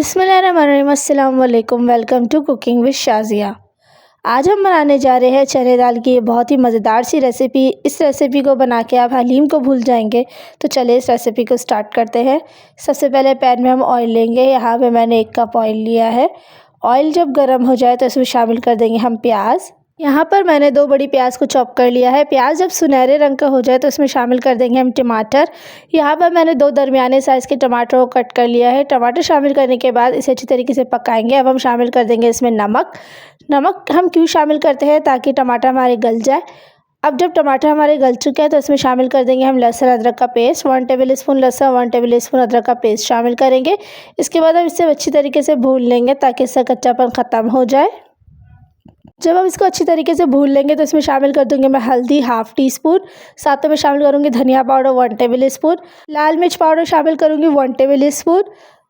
बिस्मिल्लाहिर्रहमानिर्रहीम, अस्सलाम वालेकुम। Welcome to cooking with Shazia. आज हम बनाने जा रहे हैं चने दाल की बहुत ही मज़ेदार सी रेसिपी। इस रेसिपी को बना के आप हलीम को भूल जाएंगे। तो चलिए इस रेसिपी को स्टार्ट करते हैं। सबसे पहले पैन में हम ऑयल लेंगे। यहाँ पे मैंने 1 कप ऑयल लिया है। ऑयल जब गर्म हो जाए तो इसमें शामिल कर देंगे हम प्याज। यहाँ पर मैंने 2 बड़ी प्याज को चॉप कर लिया है। प्याज जब सुनहरे रंग का हो जाए तो इसमें शामिल कर देंगे हम टमाटर। यहाँ पर मैंने 2 दरमियाने साइज़ के टमाटर को कट कर लिया है। टमाटर शामिल करने के बाद इसे अच्छी तरीके से पकाएंगे। अब हम शामिल कर देंगे इसमें नमक। नमक हम क्यों शामिल करते हैं? ताकि टमाटर हमारे गल जाए। अब जब टमाटर हमारे गल चुके हैं तो इसमें शामिल कर देंगे हम लहसुन अदरक का पेस्ट। 1 टेबल स्पून लहसुन, 1 टेबल स्पून अदरक का पेस्ट शामिल करेंगे। इसके बाद हम इसे अच्छी तरीके से भून लेंगे ताकि इसका कच्चापन ख़त्म हो जाए। जब हम इसको अच्छी तरीके से भून लेंगे तो इसमें शामिल कर दूंगी मैं हल्दी 1/2 टी स्पून। साथ में शामिल करूंगी धनिया पाउडर 1 टेबल स्पून। लाल मिर्च पाउडर शामिल करूंगी 1 टेबल स्पून।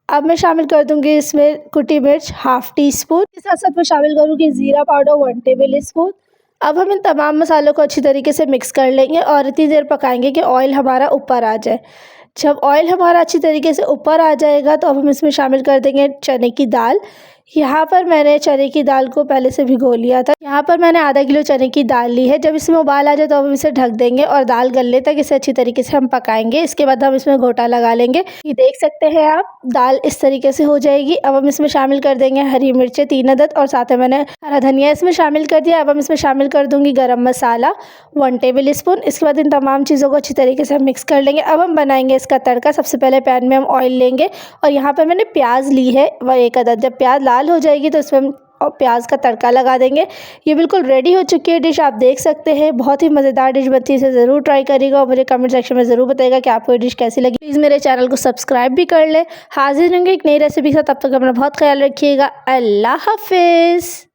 अब मैं शामिल कर दूंगी इसमें कुटी मिर्च 1/2 टी स्पून। इसके साथ साथ मैं शामिल करूंगी ज़ीरा पाउडर 1 टेबल स्पून। अब हम इन तमाम मसालों को अच्छी तरीके से मिक्स कर लेंगे और इतनी देर पकाएंगे कि ऑयल हमारा ऊपर आ जाए। जब ऑयल हमारा अच्छी तरीके से ऊपर आ जाएगा तो अब हम इसमें शामिल कर देंगे चने की दाल। यहाँ पर मैंने चने की दाल को पहले से भिगो लिया था। यहाँ पर मैंने आधा किलो चने की दाल ली है। जब इसमें उबाल आ जाए तो हम इसे ढक देंगे और दाल गलने तक इसे अच्छी तरीके से हम पकाएंगे। इसके बाद हम इसमें घोटा लगा लेंगे। ये देख सकते हैं आप, दाल इस तरीके से हो जाएगी। अब हम इसमें शामिल कर देंगे हरी मिर्चें 3 अदद और साथ में मैंने हरा धनिया इसमें शामिल कर दिया। अब हम इसमें शामिल कर दूंगी गरम मसाला 1 टेबल स्पून। इसके बाद इन तमाम चीज़ों को अच्छी तरीके से मिक्स कर लेंगे। अब हम बनाएंगे इसका तड़का। सबसे पहले पैन में हम ऑयल लेंगे और यहाँ पर मैंने प्याज ली है वह 1 अदद। जब प्याज लाल हो जाएगी तो इसमें हम प्याज का तड़का लगा देंगे। ये बिल्कुल रेडी हो चुकी है डिश, आप देख सकते हैं। बहुत ही मज़ेदार डिश बनती है, इसे ज़रूर ट्राई करिएगा और मुझे कमेंट सेक्शन में ज़रूर बताइएगा कि आपको ये डिश कैसी लगी। प्लीज़ मेरे चैनल को सब्सक्राइब भी कर लें। हाजिर होंगे एक नई रेसिपी के साथ, तब तक अपना बहुत ख्याल रखिएगा। अल्लाह हाफिज़।